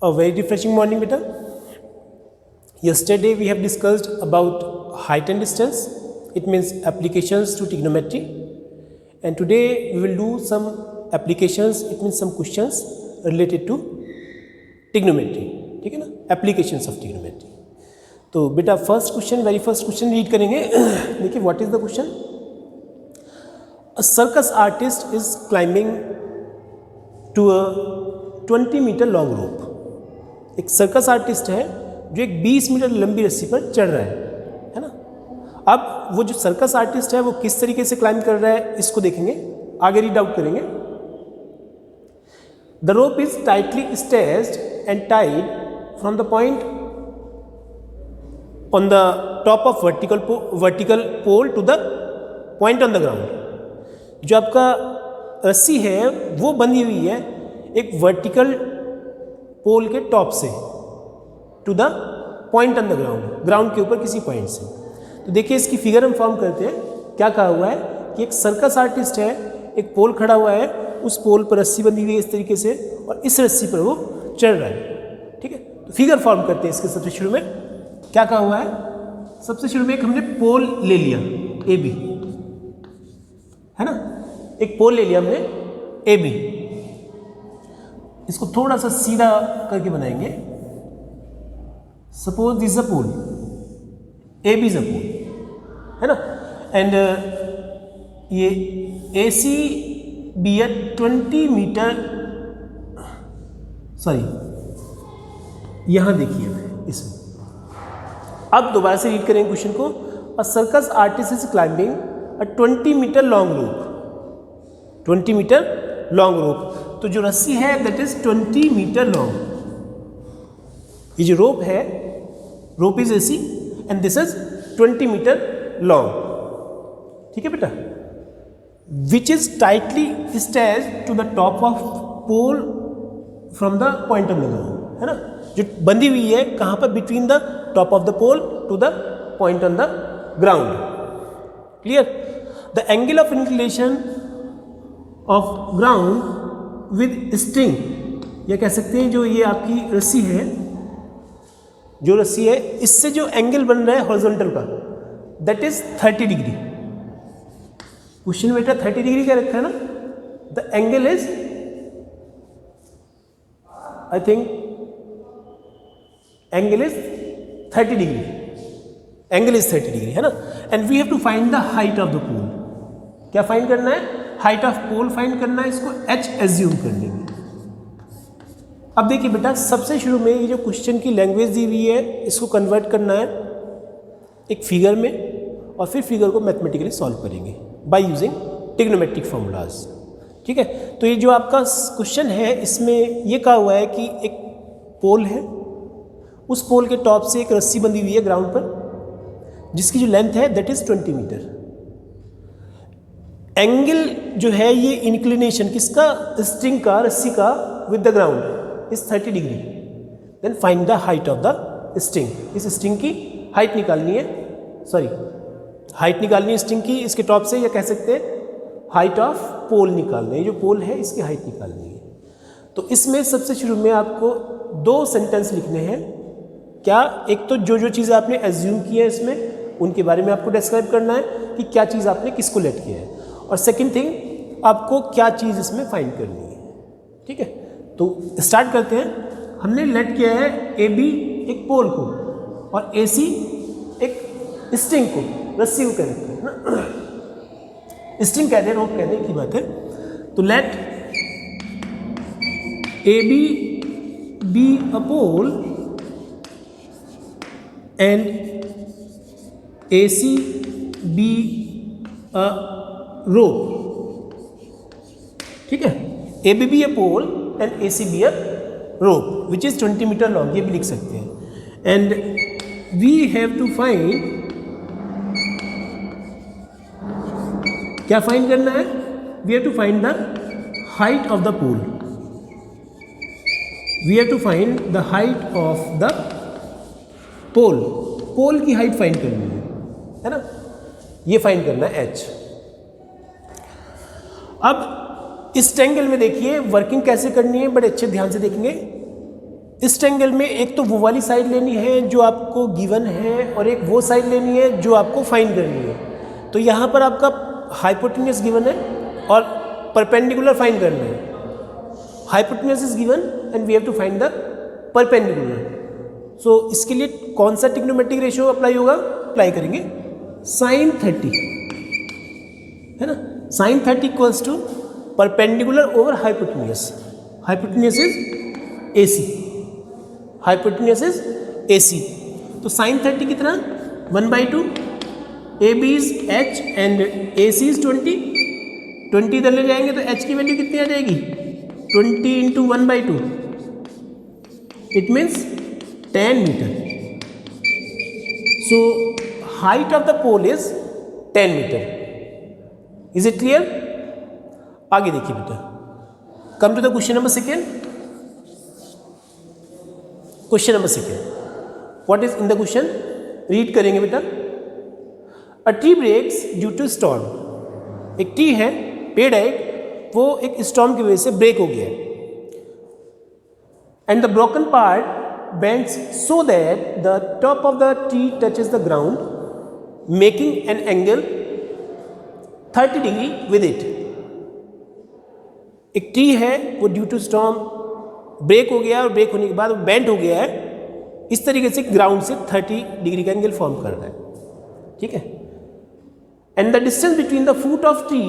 A very refreshing morning, beta. Yesterday we have discussed about height and distance. It means applications to trigonometry. And today we will do some applications. It means some questions related to trigonometry. ठीक है ना? Applications of trigonometry. तो बेटा very first question read करेंगे. देखिए what is the question? A circus artist is climbing to a 20 meter long rope. एक circus artist है जो एक 20 मीटर लंबी रस्सी पर चढ़ रहा है ना. अब वो जो सर्कस आर्टिस्ट है वो किस तरीके से क्लाइंब कर रहा है इसको देखेंगे, आगे रीड आउट करेंगे. The rope is tightly stretched and tied from the point on the top of vertical pole to the point on the ground. जो आपका रस्सी है वो बंधी हुई है एक वर्टिकल पोल के टॉप से to the point on the ground के ऊपर किसी पॉइंट से. तो देखिए इसकी फिगर हम फॉर्म करते हैं. क्या कहा हुआ है कि एक सर्कस आर्टिस्ट है, एक पोल खड़ा हुआ है, उस पोल पर रस्सी बंधी हुई है इस तरीके से और इस रस्सी पर वो चढ़ रहा है. ठीक है, तो फिगर फॉर्म करते हैं इसके सबसे शुरू में. क्या कहा हुआ है, सबसे शुरू में एक हमने पोल ले लिया ए बी, है ना. एक पोल ले लिया हमने ए बी. इसको थोड़ा सा सीधा करके बनाएंगे. Suppose this a pole, A B is a pole, है ना. एंड ये A C be a 20 meter, sorry यहां देखिए इसमें. अब दोबारा से रीड करेंगे क्वेश्चन को. A circus artist is climbing a 20 metre long rope. 20 metre long rope. तो जो रस्सी है दैट इज 20 मीटर लॉन्ग. ये जो रोप है, rope is AC and this is 20 metre long. ठीक है बेटा. Which is tightly stretched to the top of pole from the point of the ground, है ना. जो बंधी हुई है कहां पर, between the top of the pole to the point on the ground. Clear. The angle of inclination of ground with string, या कह सकते हैं जो ये आपकी रस्सी है, जो रस्सी है इससे जो एंगल बन रहा है हॉरिजॉन्टल का, दैट इज 30 डिग्री. क्वेश्चन में बेटा 30 डिग्री क्या रखा है ना. The angle is, I think angle is 30 degree. Angle is 30 degree, है ना. And we have to find the height of the pole. क्या फाइंड करना है, हाइट ऑफ पोल फाइंड करना है. इसको h एज्यूम कर लेंगे. अब देखिए बेटा सबसे शुरू में ये जो क्वेश्चन की लैंग्वेज दी हुई है इसको कन्वर्ट करना है एक फिगर में और फिर फिगर को मैथमेटिकली सॉल्व करेंगे बाय यूजिंग ट्रिग्नोमेट्रिक फॉर्मूलाज. ठीक है. तो ये जो आपका क्वेश्चन है इसमें ये कहा हुआ है कि एक पोल है, उस पोल के टॉप से एक रस्सी बंधी हुई है ग्राउंड पर जिसकी जो लेंथ है दैट इज 20 मीटर. एंगल जो है ये इंक्लिनेशन किसका, स्ट्रिंग का, रस्सी का with the ground is 30 degree. Then find the height of the string. इस स्ट्रिंग की हाइट निकालनी है, सॉरी हाइट निकालनी है स्ट्रिंग की इसके टॉप से, या कह सकते हैं हाइट ऑफ पोल निकालना है. जो पोल है इसकी हाइट निकालनी है. तो इसमें सबसे शुरू में आपको 2 सेंटेंस लिखने हैं. क्या, एक तो जो चीज़ें आपने एज्यूम की है इसमें उनके बारे में आपको डिस्क्राइब करना है कि क्या चीज़ आपने किसको लेट किया है, और सेकंड थिंग आपको क्या चीज़ इसमें फाइंड करनी है. ठीक है. तो स्टार्ट करते हैं. हमने लेट किया है ए बी एक पोल को और ए सी एक स्ट्रिंग को, रस्सी को कह रखते हैं ना. स्ट्रिंग कहते हैं, रोप कहते हैं, की बात है. तो let A B a pole and A C B a rope. ठीक है. A B a pole and A C B a rope which is 20 metre long, ये भी लिख सकते हैं. And we have to find, क्या फाइंड करना है, we have to find the height of the pole. We have to find the height of the pole. Pole की हाइट फाइंड करनी है ना. ये फाइंड करना है h. अब इस ट्रायंगल में देखिए वर्किंग कैसे करनी है, बड़े अच्छे ध्यान से देखेंगे. इस ट्रायंगल में एक तो वो वाली साइड लेनी है जो आपको गिवन है और एक वो साइड लेनी है जो आपको फाइंड करनी है। तो यहाँ पर आपका हाइपोटेन्यूस गिवन है और परपेंडिकुलर फाइंड करना है। Hypotenuse is given and we have to find the perpendicular. So इसके लिए कौन सा ट्रिग्नोमेट्रिक रेशियो अप्लाई होगा? अप्लाई करेंगे sin 30, है ना। sin 30 equals to perpendicular over hypotenuse. Hypotenuse is AC, hypotenuse is AC। तो sin 30 कितना? 1/2, AB is h and AC is 20। 20 इधर ले जाएंगे तो h की वैल्यू कितनी आ जाएगी? 20 into 1/2, it means 10 metre. So height of the pole is 10 metre. Is it clear? आगे देखिए बेटा, come to the question number second. Question number second, what is in the question? Read करेंगे बेटा। A tree breaks due to storm. एक tree है, पेड़ है, वो एक स्टॉर्म की वजह से ब्रेक हो गया है। And the broken part bends so that the top of the tree touches the ground, making an angle 30 degree with it. एक ट्री है, वो ड्यू टू स्टॉर्म ब्रेक हो गया और ब्रेक होने के बाद वो बेंड हो गया है, इस तरीके से ग्राउंड से 30 डिग्री का एंगल फॉर्म कर रहा है। ठीक है। And the distance between the foot of tree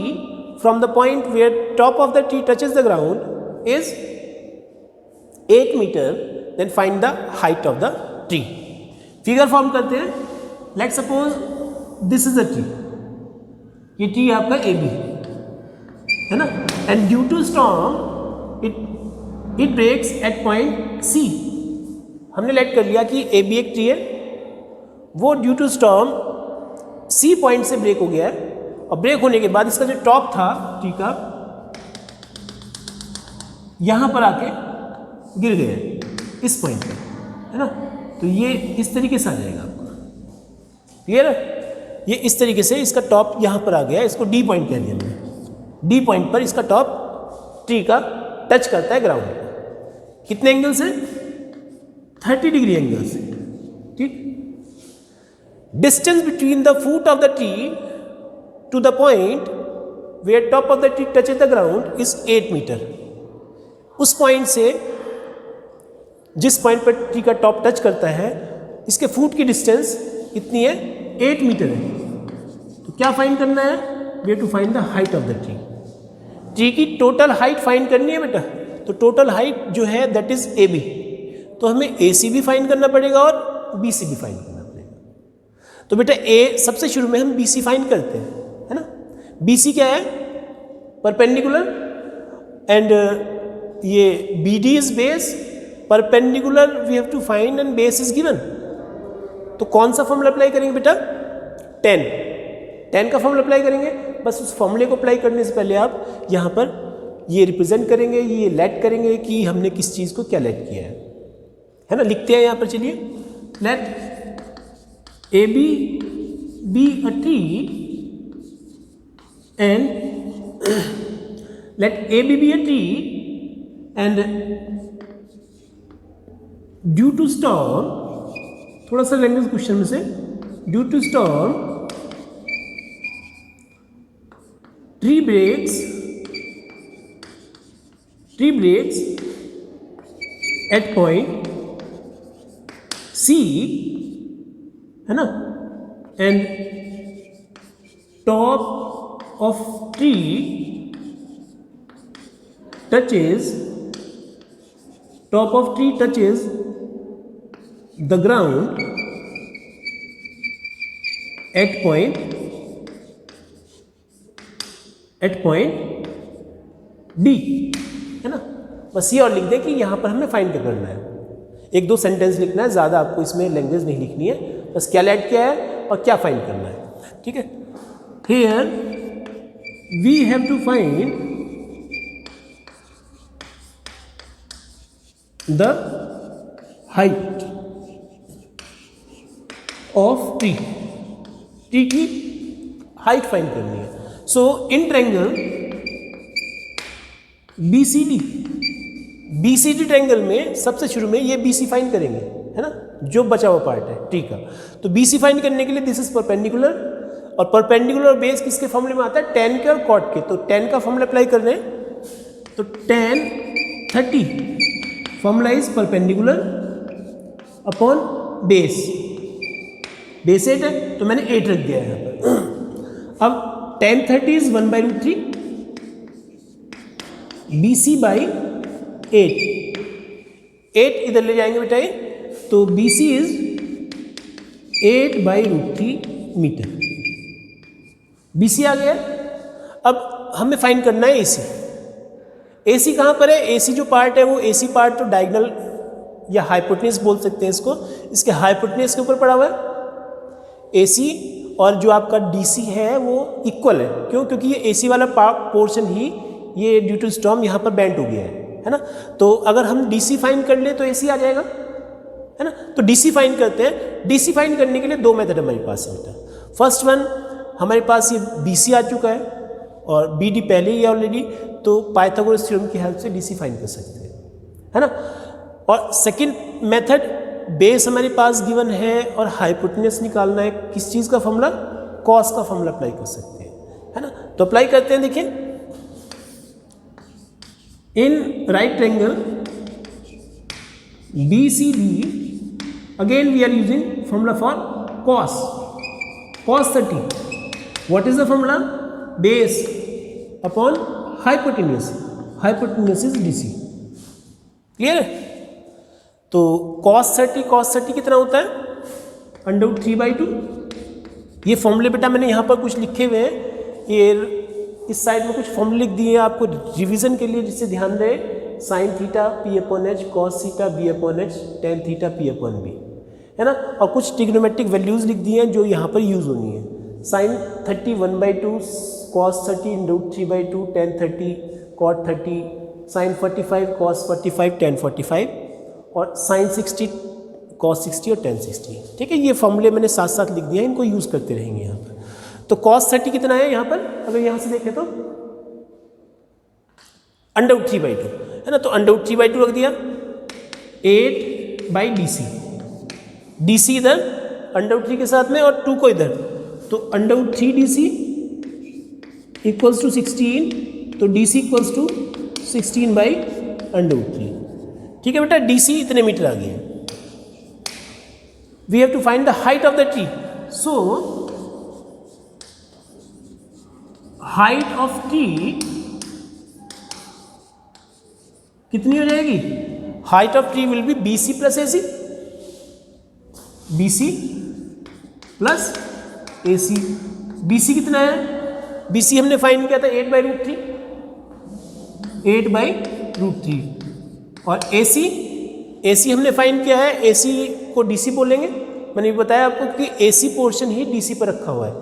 from the point where top of the tree touches the ground is 8 metre. Then find the height of the tree. Figure form करते हैं। Let suppose this is a tree, ये tree आपका AB है ना, and due to storm it breaks at point C। हमने let कर लिया कि AB एक ट्री है, वो due to storm C point से ब्रेक हो गया है, और ब्रेक होने के बाद इसका जो टॉप था ट्री का यहां पर आके गिर गया इस पॉइंट पे, है ना। तो ये इस तरीके से आ जाएगा आपका, क्लियर है। ये इस तरीके से इसका टॉप यहाँ पर आ गया, इसको D पॉइंट कह दिया हमने। D पॉइंट पर इसका टॉप ट्री का टच करता है ग्राउंड को। कितने एंगल से? 30 डिग्री एंगल से। ठीक। Distance between the foot of the tree to the point where top of the tree touches the ground is 8 metre. उस पॉइंट से जिस पॉइंट पर ट्री का टॉप टच करता है, इसके फुट की डिस्टेंस कितनी है? 8 मीटर है। तो क्या फाइंड करना है? We have to find the height of the tree. Tree की टोटल हाइट फाइंड करनी है बेटा। तो टोटल हाइट जो है दैट इज AB। तो हमें AC भी फाइंड करना पड़ेगा और BC भी फाइंड करना पड़ेगा। तो बेटा सबसे शुरू में हम BC फाइंड करते हैं, है ना। BC क्या है? परपेंडिकुलर, एंड ये BD is base. Perpendicular we have to find and base is given. तो कौन सा फॉर्मूला अप्लाई करेंगे बेटा? 10 का फॉर्मूला अप्लाई करेंगे। बस उस फॉर्मूले को अप्लाई करने से पहले आप यहाँ पर ये रिप्रेजेंट करेंगे, ये लेट करेंगे कि हमने किस चीज़ को क्या लेट किया है ना। लिखते हैं यहाँ पर, चलिए। Let AB be a tree and let AB be a tree and due to storm, थोड़ा सा लैंग्वेज क्वेश्चन में से, due to storm tree breaks at point C, है ना, and top of tree touches the ground at point D, है ना। बस ये और लिख दें कि यहाँ पर हमें फाइंड करना है। 1-2 सेंटेंस लिखना है, ज़्यादा आपको इसमें लैंग्वेज नहीं लिखनी है। बस क्या लेट किया है और क्या फाइंड करना है। ठीक है। Here we have to find the height of tree की हाइट फाइंड करनी है। So in triangle BCD BCD triangle में सबसे शुरू में ये BC फाइंड करेंगे, है ना, जो बचा हुआ पार्ट है, ठीक है। तो BC फाइंड करने के लिए दिस इज परपेंडिकुलर, और परपेंडिकुलर और बेस किसके फॉर्मूले में आता है, tan के और cot के। तो tan का फॉर्मूला अप्लाई कर रहे हैं, तो tan 30 formula is perpendicular upon base 8 है, तो मैंने 8 रख दिया है यहाँ पर। अब tan 30 इज 1/√3 BC बाई 8 इधर ले जाएंगे बेटा ये, तो BC इज 8/√3 मीटर। BC आ गया। अब हमें फाइंड करना है AC कहाँ पर है, AC जो पार्ट है वो AC पार्ट तो डायगोनल या हाइपोटेन्यूज बोल सकते हैं इसको, इसके हाइपोटेन्यूज के ऊपर पड़ा हुआ है AC, और जो आपका DC है वो इक्वल है। क्यों? क्योंकि ये AC वाला पोर्शन ही ये ड्यू टू स्टॉर्म यहाँ पर बेंट हो गया है ना। तो अगर हम DC फाइंड कर ले तो AC आ जाएगा, है ना। तो DC फाइंड करते हैं। DC फाइंड करने के लिए दो मेथड हमारे पास है बेटा। फर्स्ट वन, हमारे पास ये BC आ चुका है और BD पहले ही है ऑलरेडी, तो पाइथागोरस थ्योरम की हेल्प से DC फाइंड कर सकते हैं, है ना। और सेकंड मेथड, बेस हमारे पास गिवन है और हाइपोटेन्यूज निकालना है, किस चीज़ का फॉर्मूला, कॉस का फॉर्मूला अप्लाई कर सकते हैं, है ना। तो अप्लाई करते हैं। देखिए, in right triangle BCD again we are using formula for cos 30. What is the formula? Base upon hypotenuse is DC. Clear है? तो cos 30 कितना होता है, √3/2। ये फॉर्मूले बेटा मैंने यहाँ पर कुछ लिखे हुए हैं, ये इस साइड में कुछ फॉर्मूले लिख दिए हैं आपको रिवीजन के लिए, जिससे ध्यान रहे। sin theta P/H, cos theta B/H, tan theta P/B, है ना। और कुछ ट्रिग्नोमेट्रिक वैल्यूज लिख दिए हैं जो यहाँ पर यूज होनी है। sin 30 1/2, cos 30 √3/2, tan 30 cot 30, sin 45 cos 45 tan 45, और sin 60 cos 60 और tan 60। ठीक है, ये फॉर्मूले मैंने साथ साथ लिख दिया है, इनको यूज करते रहेंगे यहाँ पर। तो cos 30 कितना है यहाँ पर, अगर यहाँ से देखें तो √3/2, है ना। तो √3/2 रख दिया, 8/DC, DC इधर √3 के साथ में और 2 को इधर, तो √3DC इक्वल्स टू 16, तो DC इक्वल्स टू 16/√3। ठीक है बेटा, DC इतने मीटर आ गए। We have to find the height of the tree. So height of tree कितनी हो जाएगी, height of tree will be BC plus AC, BC plus AC। BC कितना है, BC हमने फाइंड किया था 8/√3, 8/√3, और AC हमने फाइंड किया है, AC को DC बोलेंगे। मैंने भी बताया आपको कि AC पोर्शन ही DC पर रखा हुआ है।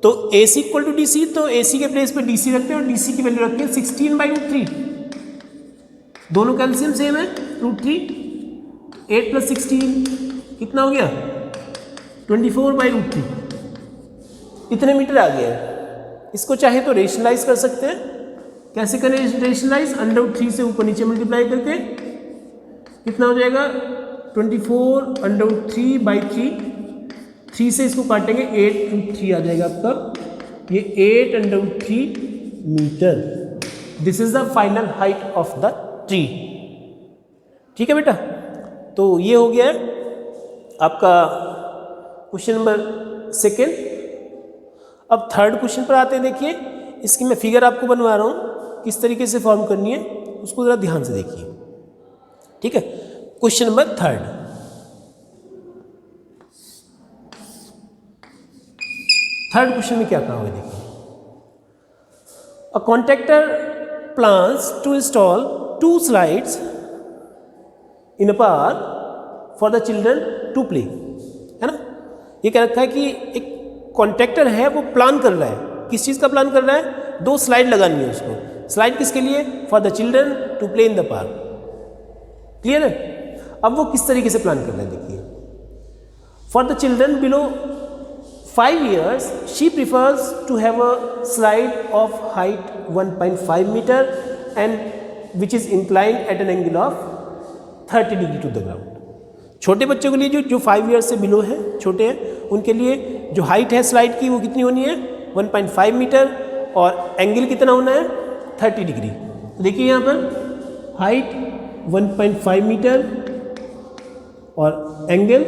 तो AC इक्वल टू DC, तो AC के प्लेस पे DC रखते हैं और DC की वैल्यू रखते हैं 16/√3। दोनों कैल्शियम सेम है, √3, 8 + 16 कितना हो गया, 24/√3। इतने मीटर आ गया है। इसको चाहे तो रेशनलाइज कर सकते हैं। कैसे करें रेशनलाइज, √3 से ऊपर नीचे मल्टीप्लाई करके कितना हो जाएगा, 24√3/3। 3 से इसको काटेंगे 8√3 आ जाएगा आपका, ये 8√3 metre. This is the final height of the tree. ठीक है बेटा, तो ये हो गया है आपका क्वेश्चन नंबर 2। अब थर्ड क्वेश्चन पर आते हैं। देखिए, इसकी मैं फिगर आपको बनवा रहा हूँ, किस तरीके से फॉर्म करनी है उसको ज़रा ध्यान से देखिए। ठीक है, क्वेश्चन नंबर 3। थर्ड क्वेश्चन में क्या कहा हुआ है, देखिए। A contractor plans to install 2 slides in a park for the children to play, है ना। ये कह रखा है कि एक कॉन्ट्रैक्टर है, वो प्लान कर रहा है, किस चीज़ का प्लान कर रहा है, 2 स्लाइड लगानी है उसको। स्लाइड किसके लिए, for the children to play in the park. Clear है। अब वो किस तरीके से प्लान कर रहा है, देखिए। For the children below 5 years she prefers to have a slide of height 1.5 meter and which is inclined at an angle of 30 degree to the ground. छोटे बच्चों के लिए जो 5 ईयर्स से बिलो है, छोटे हैं, उनके लिए जो हाइट है स्लाइड की वो कितनी होनी है 1.5 मीटर और एंगल कितना होना है 30 डिग्री। तो देखिए यहाँ पर हाइट 1.5 मीटर और एंगल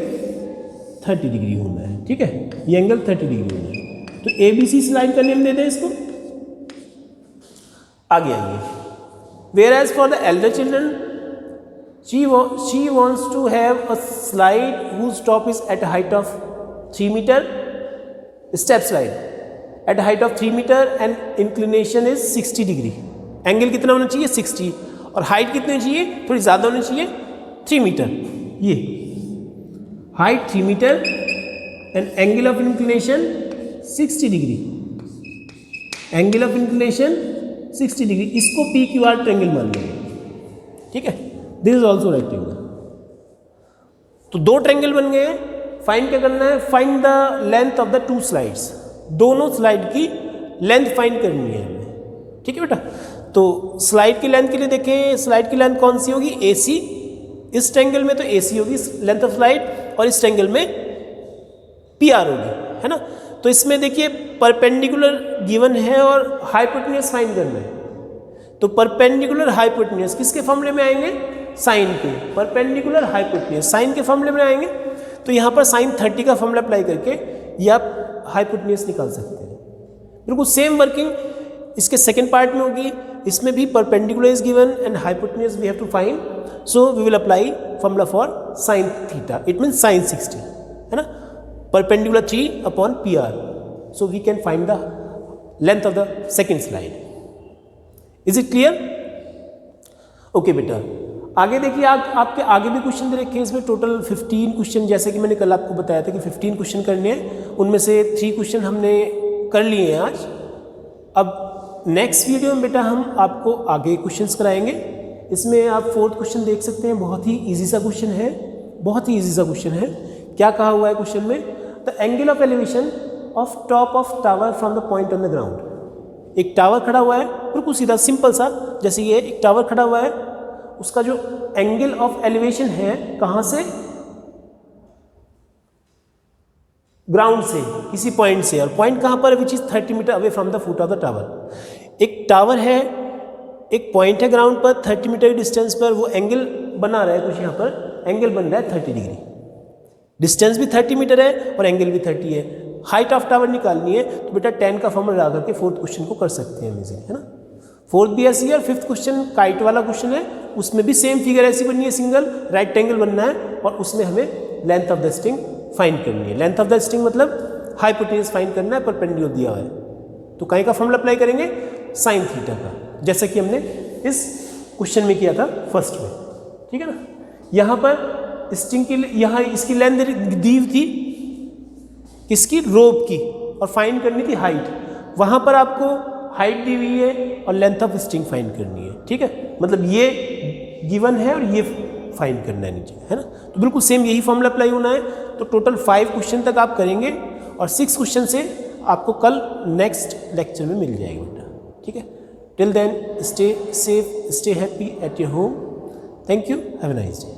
30 डिग्री होना है, ठीक है, ये एंगल 30 डिग्री होना है। तो ABC स्लाइड का नेम दे दें इसको। आगे आइए, whereas for the elder children she wants to have a slide whose top is at a height of 3 meter, step slide at a height of 3 meter and inclination is 60 degree। Angle कितना होना चाहिए 60 और height कितनी चाहिए, थोड़ी ज़्यादा होनी चाहिए 3 मीटर। ये height 3 metre and angle of inclination 60 degree, angle of inclination 60 degree, इसको PQR ट्रायंगल मान लेंगे, ठीक है। This is also rectangle. तो दो ट्रायंगल बन गए हैं। फाइंड क्या करना है, find the length of the 2 slides, दोनों स्लाइड की लेंथ फाइंड करनी है हमें, ठीक है बेटा। तो स्लाइड की लेंथ के लिए देखें, स्लाइड की लेंथ कौन सी होगी AC, इस ट्रायंगल में तो AC होगी लेंथ ऑफ स्लाइड और इस ट्रायंगल में PR होगी, है ना। तो इसमें देखिए परपेंडिकुलर गिवन है और हाइपोटेन्यूज फाइंड करना है। तो परपेंडिकुलर हाइपोटेन्यूज किसके फॉर्मूले में आएंगे, साइन के, परपेंडिकुलर हाइपोटेन्यूज साइन के फॉर्मूले में आएंगे। तो यहाँ पर साइन 30 का फॉर्मूला अप्लाई करके ये आप हाइपोटेन्यूज निकाल सकते हैं। बिल्कुल सेम वर्किंग इसके सेकंड पार्ट में होगी, इसमें भी perpendicular is given and hypotenuse we have to find, so we will apply formula for sine theta, it means sine 60, है ना, perpendicular 3 upon PR, so we can find the length of the second slide. Is it clear? Okay बेटा, आगे देखिए, आपके आगे भी question दे रखे हैं इसमें। टोटल 15 क्वेश्चन, जैसे कि मैंने कल आपको बताया था कि 15 क्वेश्चन करने हैं, उनमें से 3 क्वेश्चन हमने कर लिए हैं आज। अब नेक्स्ट वीडियो में बेटा हम आपको आगे क्वेश्चंस कराएंगे। इसमें आप 4th क्वेश्चन देख सकते हैं, बहुत ही ईजी सा क्वेश्चन है, बहुत ही ईजी सा क्वेश्चन है। क्या कहा हुआ है क्वेश्चन में, the angle of elevation of top of tower from the point on the ground. एक टावर खड़ा हुआ है, बिल्कुल सीधा सिंपल सा, जैसे ये एक टावर खड़ा हुआ है, उसका जो एंगल ऑफ एलिवेशन है कहाँ से, ग्राउंड से, किसी पॉइंट से, और पॉइंट कहाँ पर, which is 30 metre away from the foot of the tower. एक टावर है, एक पॉइंट है ग्राउंड पर, 30 मीटर की डिस्टेंस पर वो एंगल बना रहा है, कुछ यहाँ पर एंगल बन रहा है 30 डिग्री। डिस्टेंस भी 30 मीटर है और एंगल भी 30 है। हाइट ऑफ टावर निकालनी है तो बेटा 10 का फॉर्मूला लगा करके 4th क्वेश्चन को कर सकते हैं इजीली, है ना। 4th भी ऐसी है और 5th क्वेश्चन काइट वाला क्वेश्चन है, उसमें भी सेम फिगर ऐसी बननी है, सिंगल राइट ट्रायंगल बनना है और उसमें हमें length of the string find करनी है। लेंथ ऑफ द स्ट्रिंग मतलब हाइपोटेन्यूज फाइंड करना है, परपेंडिकुलर दिया हुआ है, तो काई का फॉर्मूला अप्लाई करेंगे, साइन थीटा का, जैसा कि हमने इस क्वेश्चन में किया था फर्स्ट में, ठीक है ना। यहाँ पर स्ट्रिंग की, यहाँ इसकी लेंथ दी थी किसकी, रोप की, और फाइंड करनी थी हाइट। वहाँ पर आपको हाइट दी हुई है और लेंथ ऑफ स्ट्रिंग फाइंड करनी है, ठीक है, मतलब ये गिवन है और ये फाइंड करना है नीचे, है ना। तो बिल्कुल सेम यही फॉर्मूला अप्लाई होना है। तो टोटल 5 क्वेश्चन तक आप करेंगे और 6 क्वेश्चन से आपको कल नेक्स्ट लेक्चर में मिल जाएगा बेटा, ठीक है। Till then stay safe, stay happy at your home. Thank you, have a nice day.